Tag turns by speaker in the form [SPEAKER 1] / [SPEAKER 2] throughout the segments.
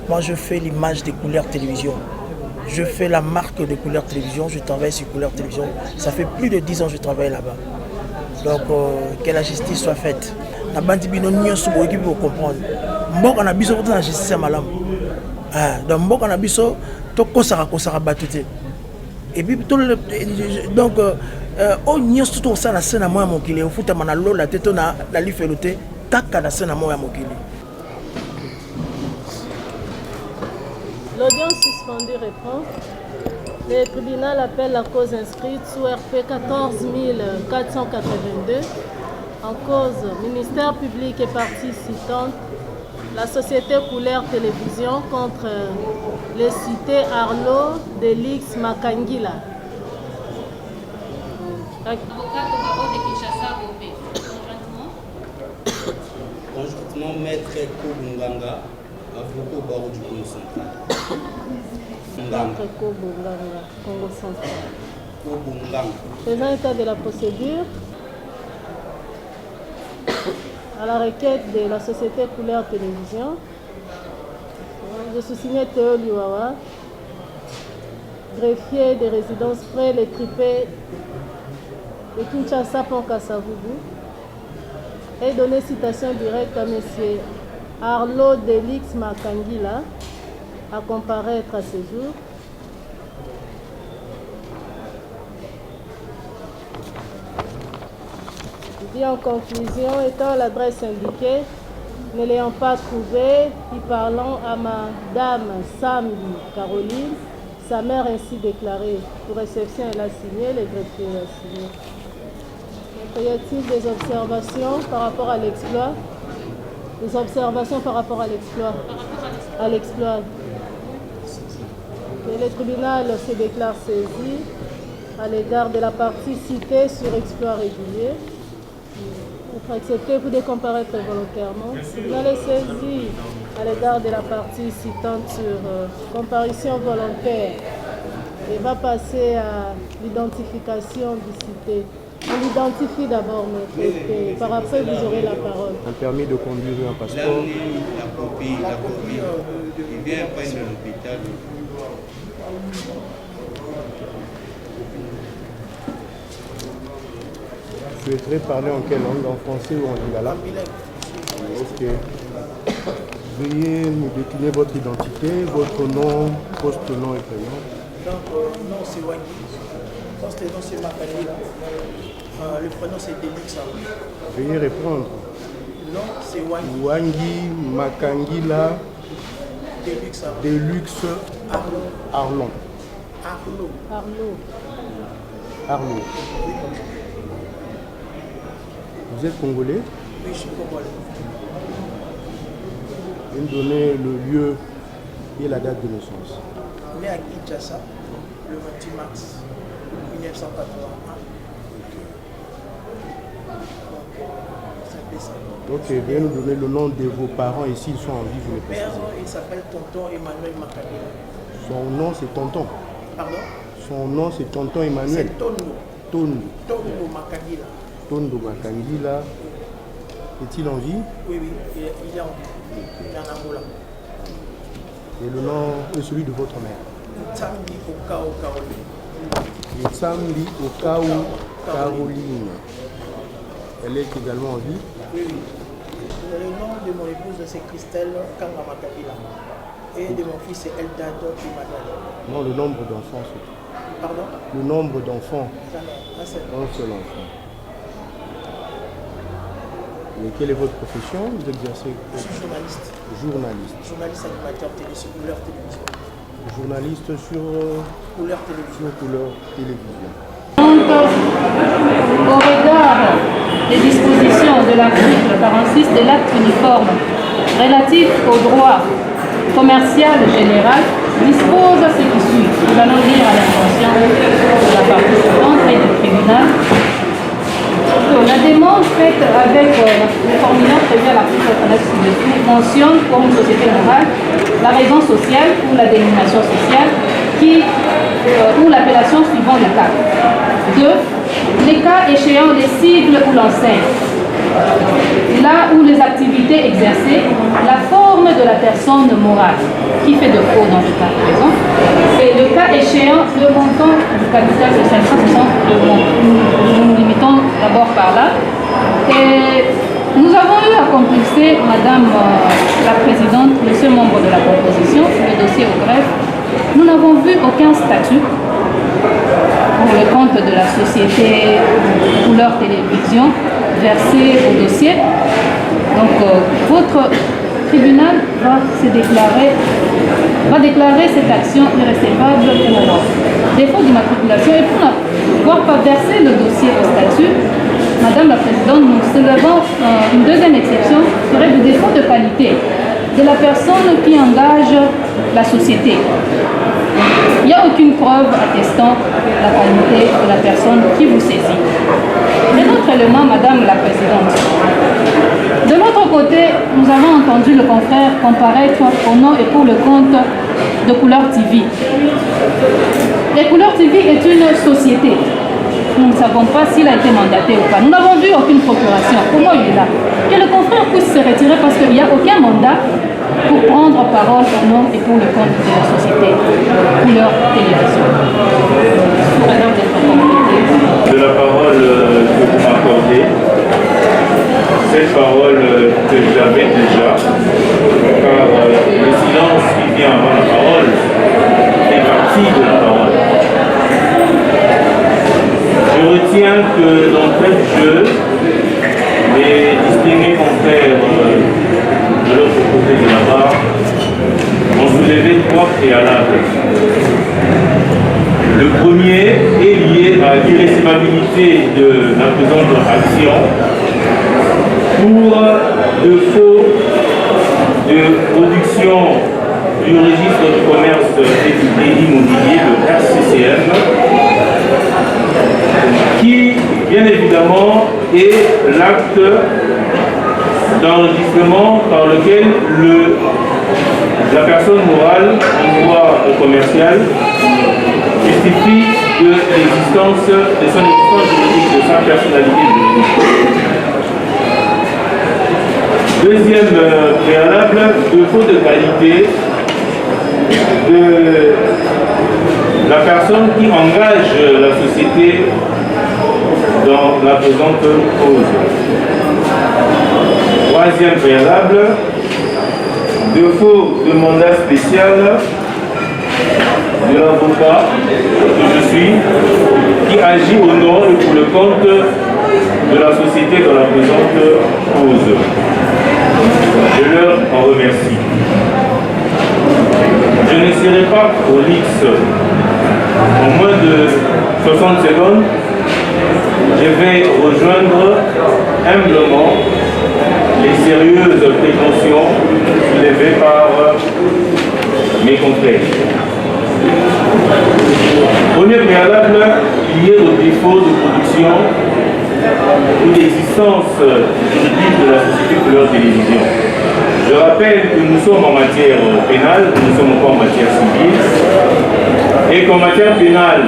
[SPEAKER 1] Moi, je fais l'image des couleurs télévision. Je fais la marque de couleurs télévision. Je travaille sur couleurs télévision. Ça fait plus de 10 ans que je travaille là-bas. Donc, que la justice soit faite. La bande bino n'y a pas de comprendre. Mbok on a besoin de la justice à malam. Donc mbok on a besoin de kosara batute. Et puis donc on n'y a tout ça la scène à moi mon kili. Au foot à manalo la tête on a la lifeloté. Taka la scène à moi mon kili.
[SPEAKER 2] L'audience suspendue reprend. Le tribunal appelle la cause inscrite sous RP 14 482. En cause, ministère public et partie citante, la société Couleur Télévision contre les cités Arlo, Delix, Makangila.
[SPEAKER 3] Conjointement, maître Kobunganga, avocat au barreau du Congo central.
[SPEAKER 2] Maître Kobunganga, Congo central.
[SPEAKER 3] Kobunganga.
[SPEAKER 2] Faisant état de la procédure, à la requête de la société Couleur Télévision, je suis signé Théo Liwawa, greffier des résidences près les tripés de Kinshasa Pont-Kassavubu, et donné citation directe à M. Arlo Delix Makangila à comparaître à ce jour. Dit en conclusion, étant l'adresse indiquée, ne l'ayant pas trouvée, y parlant à Madame Sambi Caroline, sa mère ainsi déclarée. Pour réception, elle a signé, les greffiers ont signé. Y a-t-il des observations par rapport à l'exploit? Des observations par rapport à l'exploit? À l'exploit. Le tribunal se déclare saisi à l'égard de la partie citée sur exploit régulier. Être accepté pour décomparaître volontairement. Le tribunal est saisi à l'égard de la partie citante sur comparution volontaire et va passer à l'identification du cité. On l'identifie d'abord, mais par après vous aurez la parole.
[SPEAKER 4] Un permis de conduire, un passeport.
[SPEAKER 3] La copie, il vient prendre l'hôpital.
[SPEAKER 4] Vous souhaiterez parler en quelle langue? En français ou en lingala? Ok. Veuillez nous décliner votre identité, votre nom, poste-nom et prénom.
[SPEAKER 1] Donc, nom c'est Wangi. Poste-nom c'est Makangila. Le prénom c'est Delix.
[SPEAKER 4] Veuillez répondre.
[SPEAKER 1] Nom c'est Wangi.
[SPEAKER 4] Wangi Makangila Delux Arlon. Arlo. Vous êtes congolais?
[SPEAKER 1] Oui, je suis congolais.
[SPEAKER 4] Vous me donnez le lieu et la date de naissance.
[SPEAKER 1] Né à Kinshasa, le 28 mars 1981.
[SPEAKER 4] Ok, veuillez nous donner le nom de vos parents et s'ils sont en vie, vous les précisez.
[SPEAKER 1] Père, il s'appelle Tonton Emmanuel Makangila.
[SPEAKER 4] Son nom c'est Tonton.
[SPEAKER 1] Pardon?
[SPEAKER 4] Son nom c'est Tonton Emmanuel.
[SPEAKER 1] C'est Tondo. Tondo Makangila.
[SPEAKER 4] Tondo Makangila. Est-il en vie?
[SPEAKER 1] Oui, il est en vie. Il est en Angola.
[SPEAKER 4] Et le nom est celui de votre mère?
[SPEAKER 1] Tsambi Okao Caroline.
[SPEAKER 4] Tsambi Okao Caroline. Elle est également en vie?
[SPEAKER 1] Oui. Le nom de mon épouse c'est Christelle Kanga Makangila. Et de mon fils c'est Eldad Emmanuel.
[SPEAKER 4] Non, le nombre d'enfants c'est...
[SPEAKER 1] Pardon?
[SPEAKER 4] Le nombre d'enfants?
[SPEAKER 1] Un seul
[SPEAKER 4] enfant. Et quelle est votre profession? Vous exercez?
[SPEAKER 1] Je suis journaliste. Journaliste animateur télé sur Couleur Télévision.
[SPEAKER 4] Journaliste sur
[SPEAKER 1] Couleur Télévision.
[SPEAKER 4] Couleur Télévision.
[SPEAKER 5] Au regard des dispositions de l'article 46 de l'acte uniforme relatif au droit commercial général, dispose ce qui suit. Nous allons lire à l'intention de la partie suivante et du tribunal. La demande faite avec le formulaire prévu à l'article 39 ci-dessous mentionne comme société morale la raison sociale ou la dénomination sociale ou l'appellation suivant le cas. 2. Les cas échéant les sigles ou l'enseigne. Là où les activités exercées, la forme de la personne morale. qui fait de faux dans le cas présent. Et le cas échéant, le montant du capital de 560 euros. Nous nous limitons d'abord par là. Et nous avons eu à compulser Madame la Présidente, le seul membre de la composition, le dossier au greffe. Nous n'avons vu aucun statut pour le compte de la société Couleur Télévision versé au dossier. Donc votre tribunal va déclarer cette action irrécevable pour défaut d'immatriculation et pour n'avoir pas versé le dossier au statut. Madame la Présidente, nous soulevons une deuxième exception qui serait du défaut de qualité de la personne qui engage la société. Il n'y a aucune preuve attestant la qualité de la personne qui vous saisit. Et l'autre élément, Madame la Présidente, de l'autre côté, nous avons entendu le confrère comparaître au nom et pour le compte de Couleur TV. Et Couleur TV est une société. Nous ne savons pas s'il a été mandaté ou pas. Nous n'avons vu aucune procuration. Comment il est là? Que le confrère puisse se retirer parce qu'il n'y a aucun mandat pour prendre parole au nom et pour le compte de la société Couleur Télévision. Madame
[SPEAKER 6] de la parole que vous m'accordez, cette parole que j'avais déjà, car le silence qui vient avant la parole fait partie de la parole. Je retiens que d'entrée de jeu, les distingués confrères de l'autre côté de la barre ont soulevé 3 préalables. Le premier est lié à l'irrécevabilité de la présente action pour de faux de production du registre du commerce et du crédit immobilier, le RCCM, qui, bien évidemment, est l'acte d'enregistrement par lequel la personne morale en droit commercial justifie de l'existence de son existence juridique, de sa personnalité juridique. Deuxième préalable, de faux de qualité de la personne qui engage la société dans la présente cause. Troisième préalable, de faux de mandat spécial de l'avocat que je suis, qui agit au nom et pour le compte de la société dans la présente cause. Je leur en remercie. Je ne serai pas prolixe. En moins de 60 secondes, je vais rejoindre humblement les sérieuses prétentions soulevées par mes confrères. Premier préalable lié au défaut de production ou d'existence juridique de la société Couleur Télévision. Je rappelle que nous sommes en matière pénale, nous ne sommes pas en matière civile, et qu'en matière pénale,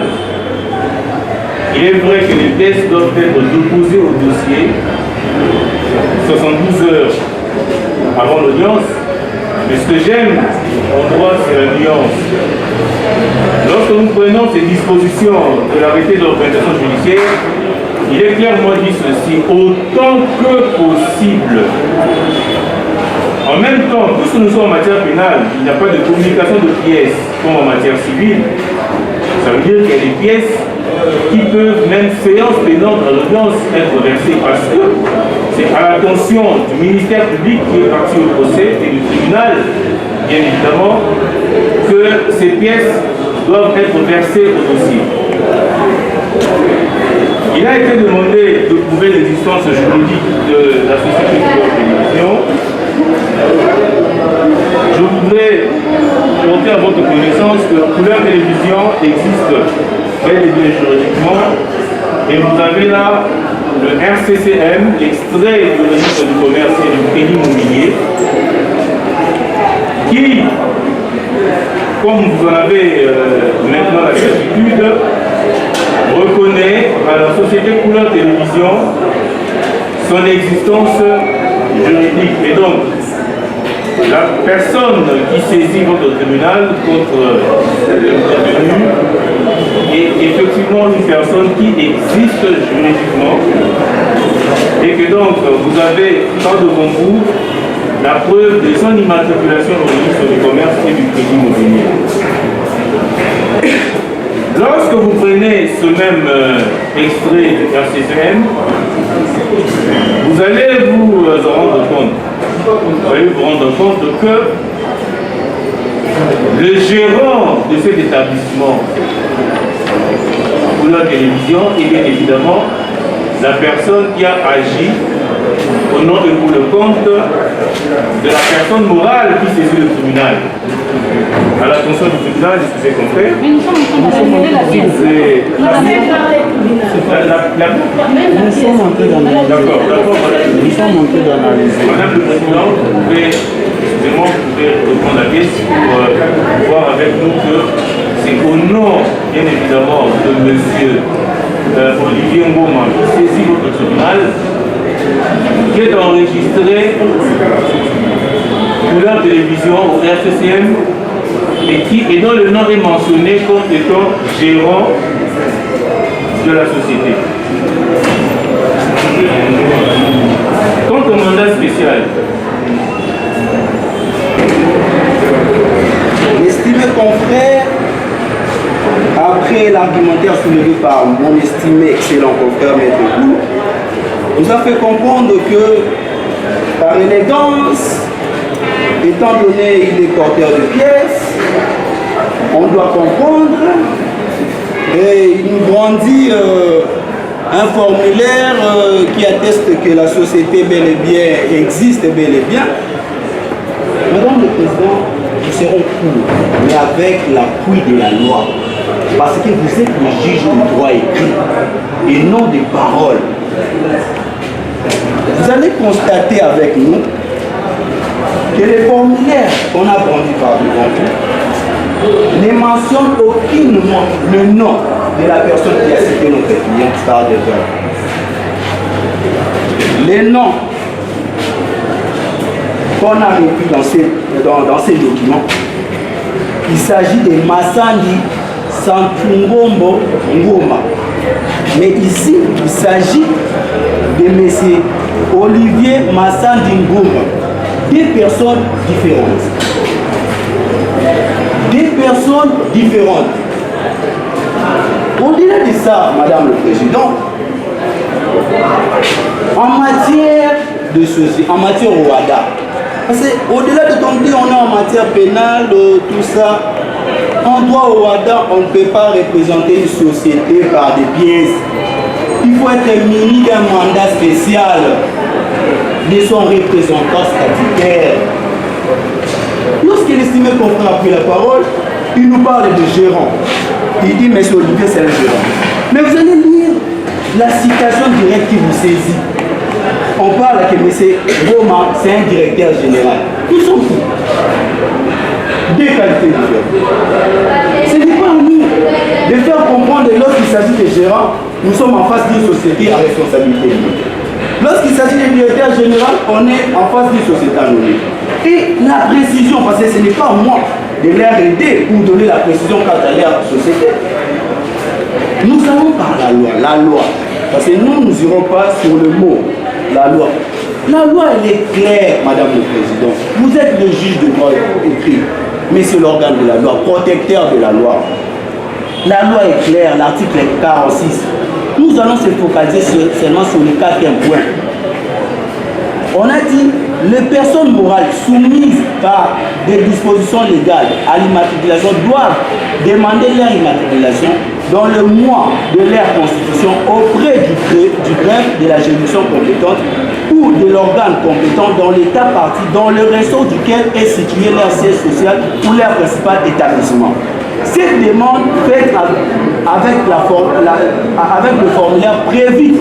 [SPEAKER 6] il est vrai que les tests doivent être déposés au dossier 72 heures avant l'audience, mais ce que j'aime en droit, c'est la nuance. Lorsque nous prenons ces dispositions de l'arrêté d'organisation judiciaire, il est clairement dit ceci, autant que possible. En même temps, puisque nous sommes en matière pénale, il n'y a pas de communication de pièces comme en matière civile. Ça veut dire qu'il y a des pièces qui peuvent, même séance pénante à l'audience, être versées parce que c'est à l'attention du ministère public qui est parti au procès et du tribunal, bien évidemment, que ces pièces doivent être versées au dossier. Il a été demandé de prouver l'existence juridique de la société Couleur Télévision. Je voudrais porter à votre connaissance que Couleur Télévision existe bel et bien juridiquement, et vous avez là le RCCM, l'extrait du registre du commerce et du crédit immobilier, qui, comme vous en avez maintenant la certitude, reconnaît à la société Couleur Télévision son existence juridique. Et donc, la personne qui saisit votre tribunal contre le détenu est effectivement une personne qui existe juridiquement et que donc vous avez par devant vous la preuve de son immatriculation au registre du commerce et du crédit immobilier. Lorsque vous prenez ce même extrait du RCCM, vous allez vous rendre compte. Vous allez vous rendre compte que le gérant de cet établissement pour la télévision est bien évidemment la personne qui a agi au nom et pour le compte de la personne morale qui saisit le tribunal. À l'attention du tribunal, est-ce que c'est compris?
[SPEAKER 5] Mais nous sommes en train d'analyser la pièce.
[SPEAKER 4] Nous sommes en train d'analyser.
[SPEAKER 6] D'accord,
[SPEAKER 4] Nous sommes en train d'analyser.
[SPEAKER 6] Madame le Président, vous pouvez reprendre la pièce pour voir avec nous que c'est au nom, bien évidemment, de monsieur Olivier Ngoma qui saisit votre tribunal, qui est enregistré pour la télévision au RCCM et dont le nom est mentionné comme étant gérant de la société. Quant au mandat spécial,
[SPEAKER 3] Estimé confrère, après l'argumentaire soulevé par mon estimé excellent confrère Maître Bou, nous a fait comprendre que, par élégance, étant donné il est porteur de pièces, on doit comprendre, et il nous brandit un formulaire qui atteste que la société bel et bien existe bel et bien. Madame le Président, nous serons courts, mais avec l'appui de la loi. Parce que vous êtes le juge du droit écrit et non des paroles. Vous allez constater avec nous que les formulaires qu'on a brandis par devant vous ne mentionnent aucunement le nom de la personne qui a cité notre client Star des Heures. Les noms qu'on a repris dans ces documents, il s'agit de Massandi Santungombo Ngoma. Mais ici, il s'agit de M. Olivier Massandi Ngoma. Deux personnes différentes. Deux personnes différentes. Au-delà de ça, Madame le Président, en matière de ceci, en matière OADA, parce qu'au-delà de ton dit, on est en matière pénale, tout ça, en droit OADA, on ne peut pas représenter une société par des pièces. Il faut être muni d'un mandat spécial de son représentant statutaire. Lorsque l'estimé confrère a pris la parole, il nous parle de gérant. Il dit, monsieur Olivier, c'est un gérant. Mais vous allez lire la citation directe qui vous saisit. On parle que M. Goma, c'est un directeur général. Ils sont fous. Deux qualités différentes. Ce n'est pas à nous de faire comprendre lorsqu'il s'agit de gérants, nous sommes en face d'une société à responsabilité limitée. Lorsqu'il s'agit de directeur général, on est en face d'une société anonyme. Et la précision, parce que ce n'est pas à moi de leur aider pour donner la précision quant à leur société. Nous allons par la loi. La loi. Parce que nous n'irons pas sur le mot. La loi. La loi, elle est claire, Madame le Président. Vous êtes le juge de droit écrit. Mais c'est l'organe de la loi, protecteur de la loi. La loi est claire, l'article 46. Nous allons se focaliser seulement sur le quatrième point. On a dit, les personnes morales soumises par des dispositions légales à l'immatriculation doivent demander leur immatriculation dans le mois de leur constitution auprès du greffe de la juridiction compétente ou de l'organe compétent dans l'État parti dans le réseau duquel est situé leur siège social ou leur principal établissement. Cette demande faite avec le formulaire prévu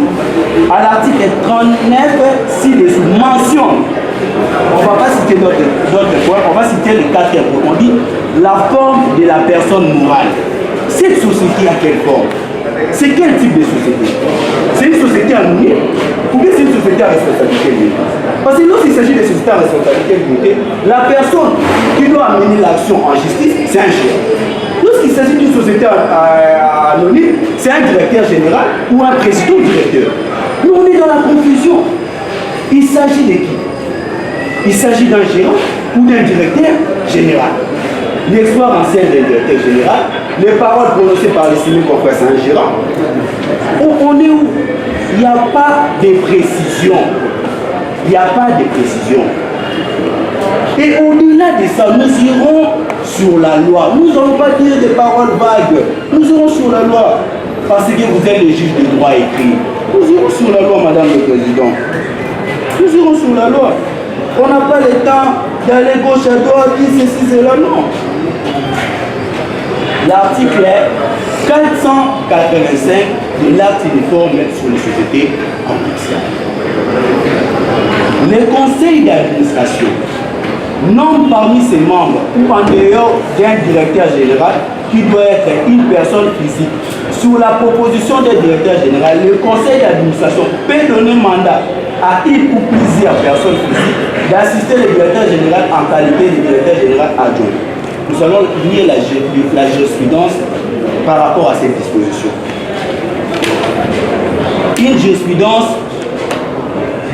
[SPEAKER 3] à l'article 39 ci-dessous mentionne, on ne va pas citer d'autres points, on va citer le quatrième point. On dit la forme de la personne morale. Cette société a quelle forme? C'est quel type de société? C'est une société anonyme ou bien c'est une société à responsabilité limitée? Parce que lorsqu'il s'agit de sociétés à responsabilité limitée, la personne qui doit amener l'action en justice, c'est un gérant. Lorsqu'il s'agit d'une société anonyme, c'est un directeur général ou un président directeur. Mais on est dans la confusion. Il s'agit de qui? Il s'agit d'un gérant ou d'un directeur général. L'histoire ancienne d'un directeur général, les paroles prononcées par les civils confrères, c'est un gérant. On est où? Il n'y a pas de précision. Il n'y a pas de précision. Et au-delà de ça, nous irons sur la loi. Nous n'allons pas dire des paroles vagues. Nous irons sur la loi. Parce que vous êtes le juge de droit écrit. Nous irons sur la loi, Madame le Président. Nous irons sur la loi. On n'a pas le temps d'aller gauche à droite, dire ceci, cela, non. L'article 485 de l'acte uniforme sur les sociétés commerciales. Le conseil d'administration nomme parmi ses membres ou en dehors d'un directeur général qui doit être une personne physique. Sous la proposition d'un directeur général, le conseil d'administration peut donner mandat à une ou plusieurs personnes physiques d'assister le directeur général en qualité de directeur général adjoint. Nous allons lire la jurisprudence par rapport à cette disposition. Une jurisprudence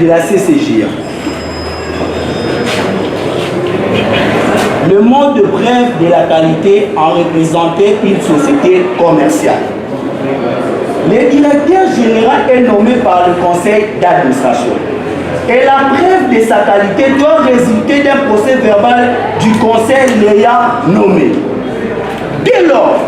[SPEAKER 3] de la CCJ. Le mode de preuve de la qualité en représentait une société commerciale. Le directeur général est nommé par le conseil d'administration. Et la preuve de sa qualité doit résulter d'un procès verbal du conseil l'ayant nommé. Dès lors,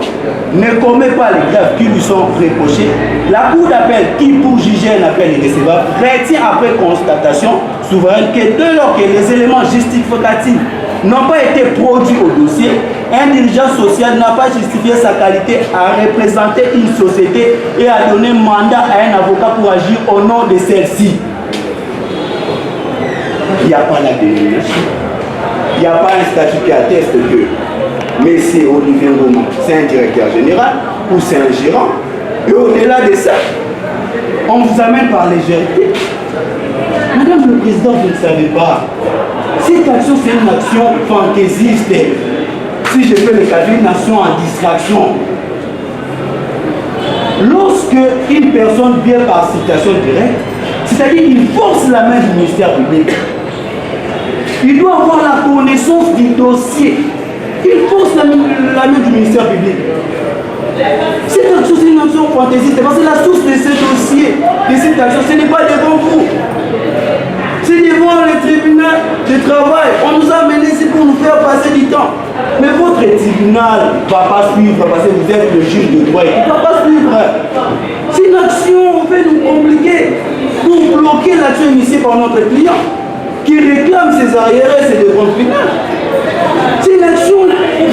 [SPEAKER 3] ne commet pas les graves qui lui sont reprochés, la cour d'appel qui, pour juger un appel irrécevable, retient après constatation souveraine que dès lors que les éléments justificatifs n'ont pas été produits au dossier, un dirigeant social n'a pas justifié sa qualité à représenter une société et à donner mandat à un avocat pour agir au nom de celle-ci. Il n'y a pas la dénomination. Il n'y a pas un statut qui atteste que Messieurs Olivier Roman, c'est un directeur général ou c'est un gérant. Et au-delà de ça, on vous amène par légèreté. Madame le Président, vous ne savez pas. Cette action, c'est une action fantaisiste. Si je fais le cas d'une action en distraction, lorsque une personne vient par citation directe, c'est-à-dire qu'il force la main du ministère public, il doit avoir la connaissance du dossier. Il force la main du ministère public. Cette action, c'est une action fantaisiste parce que la source de ce dossier, de cette action, ce n'est pas devant vous. C'est devant le tribunal de travail. On nous a amenés ici pour nous faire passer du temps. Mais votre tribunal ne va pas suivre parce que vous êtes le juge de droit. Il ne va pas suivre. C'est une action, on fait nous compliquer pour bloquer l'action initiée par notre client qui réclame ses arriérés, ses demandes finales. C'est une action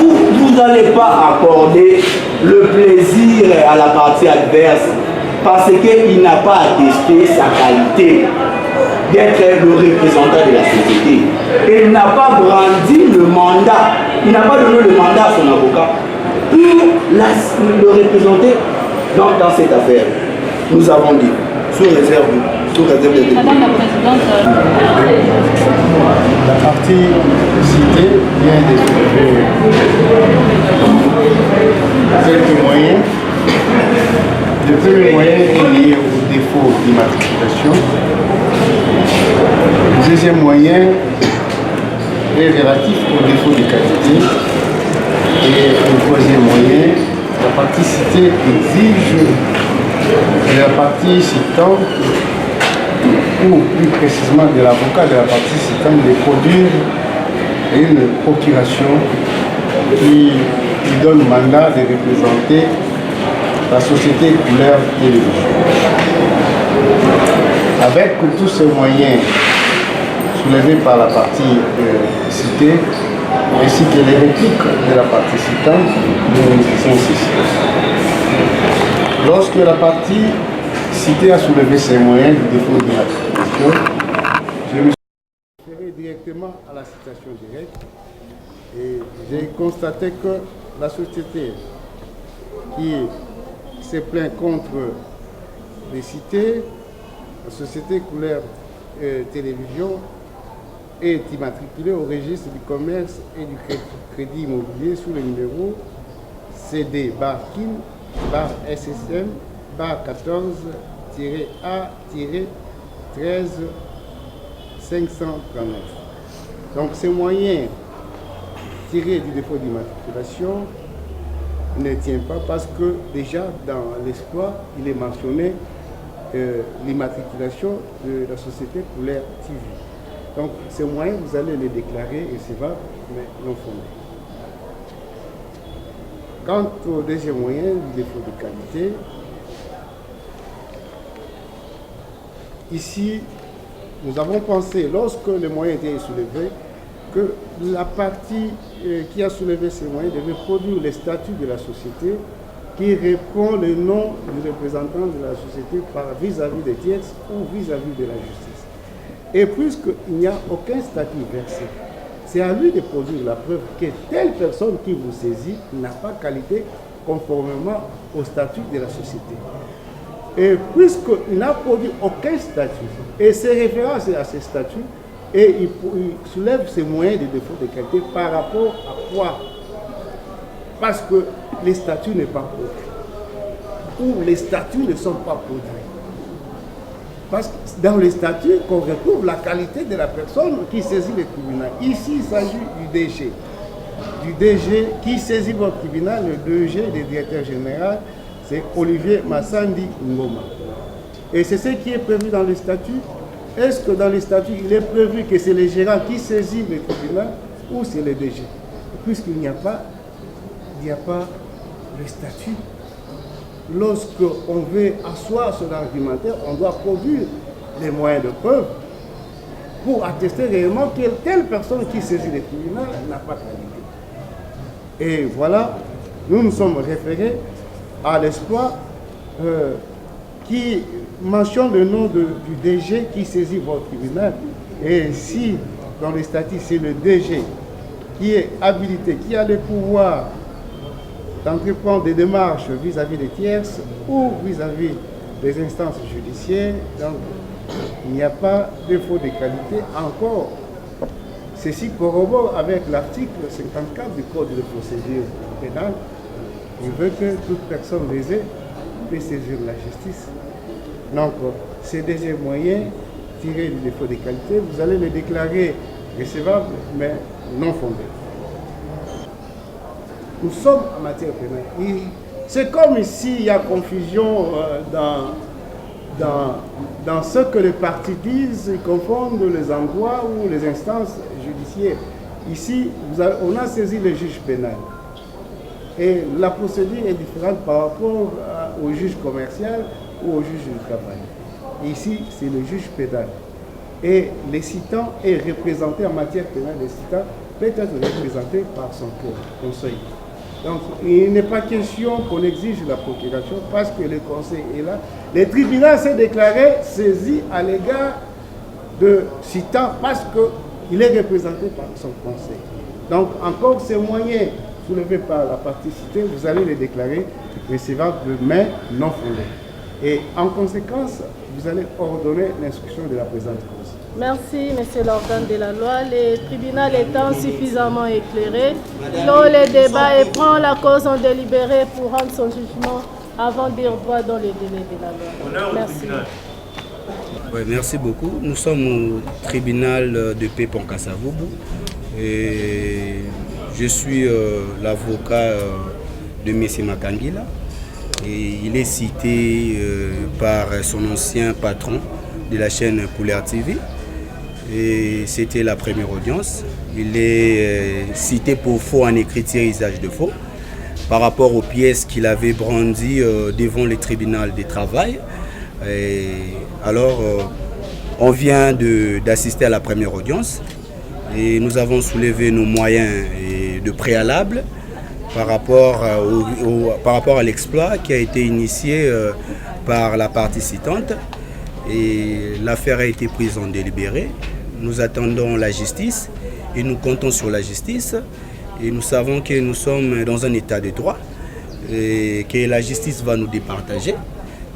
[SPEAKER 3] où vous n'allez pas accorder le plaisir à la partie adverse parce qu'il n'a pas attesté sa qualité d'être le représentant de la société. Et il n'a pas brandi le mandat, il n'a pas donné le mandat à son avocat pour le représenter dans cette affaire. Nous avons dit, sous réserve de
[SPEAKER 5] Madame la Présidente,
[SPEAKER 4] la partie citée vient de soulever quelques moyens. Le premier moyen est lié au défaut d'immatriculation. Le deuxième moyen est relatif au défaut de qualité. Et le troisième moyen, la partie citée exige de la partie citante, ou plus précisément de l'avocat de la partie citante, de produire une procuration qui lui donne mandat de représenter la société Couleur Télévision. Avec tous ces moyens soulevés par la partie citée, ainsi que les répliques de la partie citante, nous disons ceci. Lorsque la partie citée a soulevé ces moyens de défaut de l'immatriculation, je me suis référé directement à la citation directe et j'ai constaté que la société qui s'est plainte contre les cités, la société Couleur Télévision, est immatriculé au registre du commerce et du crédit immobilier sous le numéro CD-KIN-SSM-14-A-13-539. Donc ces moyens tirés du défaut d'immatriculation ne tient pas parce que déjà dans l'exploit, il est mentionné l'immatriculation de la société Couleur TV. Donc ces moyens, vous allez les déclarer recevables mais non fondés. Quant au deuxième moyen, du défaut de qualité, ici, nous avons pensé, lorsque le moyen était soulevé, que la partie qui a soulevé ces moyens devait produire les statuts de la société qui reprend le nom du représentant de la société par vis-à-vis des tierces ou vis-à-vis de la justice. Et puisqu'il n'y a aucun statut versé, c'est à lui de produire la preuve que telle personne qui vous saisit n'a pas qualité conformément au statut de la société. Et puisqu'il n'a produit aucun statut, et ses références à ces statuts, et il soulève ses moyens de défaut de qualité par rapport à quoi? Parce que les statuts n'est pas produit, ou les statuts ne sont pas produits. Parce que dans les statuts qu'on retrouve la qualité de la personne qui saisit le tribunal. Ici, il s'agit du DG. Du DG qui saisit votre tribunal, le DG, le directeur général, c'est Olivier Massandi Ngoma. Et c'est ce qui est prévu dans les statuts. Est-ce que dans les statuts, il est prévu que c'est le gérant qui saisit le tribunal ou c'est le DG? Puisqu'il n'y a pas le statut. Lorsqu'on veut asseoir son argumentaire, on doit produire les moyens de preuve pour attester réellement que telle personne qui saisit le tribunal n'a pas qualité. Et voilà, nous nous sommes référés à l'exploit qui mentionne le nom du DG qui saisit votre tribunal. Et si dans les statuts c'est le DG qui est habilité, qui a le pouvoir d'entreprendre des démarches vis-à-vis des tierces ou vis-à-vis des instances judiciaires, donc il n'y a pas de défaut de qualité. Encore, ceci corrobore avec l'article 54 du Code de procédure pénale. Il veut que toute personne lésée puisse saisir la justice. Donc, ces deuxièmes moyens tirés du défaut de qualité, vous allez les déclarer recevables, mais non fondés. Nous sommes en matière pénale. C'est comme ici, il y a confusion dans ce que les partis disent, ils confondent les endroits ou les instances judiciaires. Ici, on a saisi le juge pénal. Et la procédure est différente par rapport au juge commercial ou au juge du travail. Ici, c'est le juge pénal. Et le citant est représenté en matière pénale. Le citant peut être représenté par son conseil. Donc, il n'est pas question qu'on exige la procuration parce que le conseil est là. Le tribunal s'est déclaré saisi à l'égard de citant parce qu'il est représenté par son conseil. Donc, encore ces moyens soulevés par la partie citée, vous allez les déclarer recevables mais non fondés. Et en conséquence, vous allez ordonner l'instruction de la présente cause.
[SPEAKER 2] Merci, Monsieur l'organe de la loi. Le tribunal étant suffisamment éclairé, clôt le débat et prend la cause en délibéré pour rendre son jugement avant de dire droit dans les délais de la loi. Merci.
[SPEAKER 3] Ouais, merci beaucoup. Nous sommes au tribunal de paix Ponkasavoubou et je suis l'avocat de M. Makangila. Et il est cité par son ancien patron de la chaîne Couleur TV. Et c'était la première audience. Il est cité pour faux en écriture et usage de faux par rapport aux pièces qu'il avait brandies devant le tribunal du travail. Et alors, on vient d'assister à la première audience et nous avons soulevé nos moyens de préalable par rapport à l'exploit qui a été initié par la partie citante. Et l'affaire a été prise en délibéré. Nous attendons la justice et nous comptons sur la justice. Et nous savons que nous sommes dans un état de droit et que la justice va nous départager.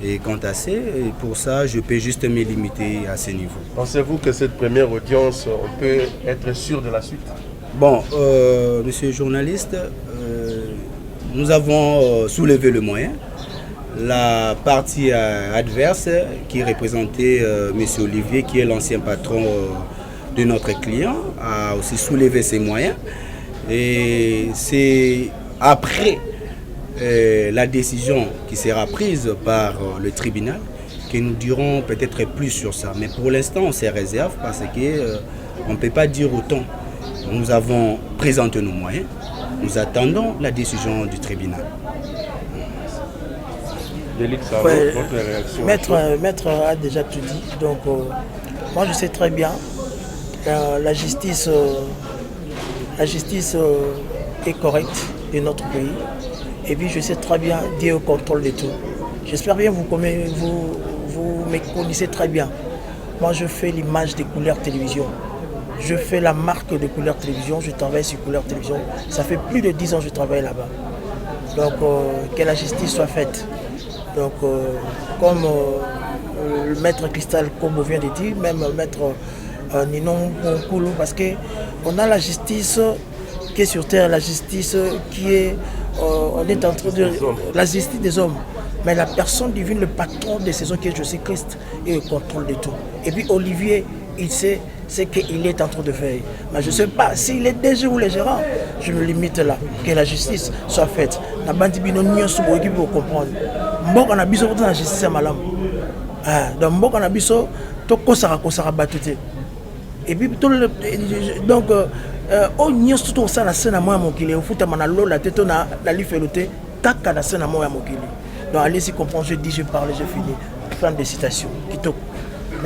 [SPEAKER 3] Et quant à ça, pour ça, je peux juste me limiter à ce niveau.
[SPEAKER 7] Pensez-vous que cette première audience, on peut être sûr de la suite?
[SPEAKER 3] Bon, monsieur le journaliste, nous avons soulevé le moyen. La partie adverse qui représentait monsieur Olivier, qui est l'ancien patron de notre client, a aussi soulevé ses moyens. Et c'est après la décision qui sera prise par le tribunal que nous dirons peut-être plus sur ça. Mais pour l'instant, on se réserve parce qu'on ne peut pas dire autant. Nous avons présenté nos moyens. Nous attendons la décision du tribunal.
[SPEAKER 1] Ouais, Maître a déjà tout dit. Donc, moi, je sais très bien la justice est correcte de notre pays. Et puis, je sais très bien Dieu au contrôle de tout. J'espère bien vous me connaissez très bien. Moi, je fais l'image des couleurs télévision. Je fais la marque de Couleur Télévision, je travaille sur Couleur Télévision. Ça fait plus de 10 ans que je travaille là-bas. Donc, que la justice soit faite. Donc, comme le maître Cristal Kombo vient de dire, même maître Ninon Koulou, parce qu'on a la justice qui est sur terre, la justice qui est, on est en train de... La justice des hommes. Mais la personne divine, le patron de ces hommes qui est Jésus-Christ, est au contrôle de tout. Et puis Olivier, il sait ce qu'il est en train de faire. Mais je ne sais pas s'il est DG ou le gérant. Je me limite là, que la justice soit faite. La bande bino n'y sous pour comprendre. Mbok on a biso pour la justice à malam. Donc mbok on a biso to kosara batute. Et puis tout le donc on n'y a tout ça la scène à moi mon kili. Au foot à manalo la tête on a la lifeloté taka la scène à moi mon kili. Donc allez-y comprendre, je dis, je parle, je finis. Fin de citation.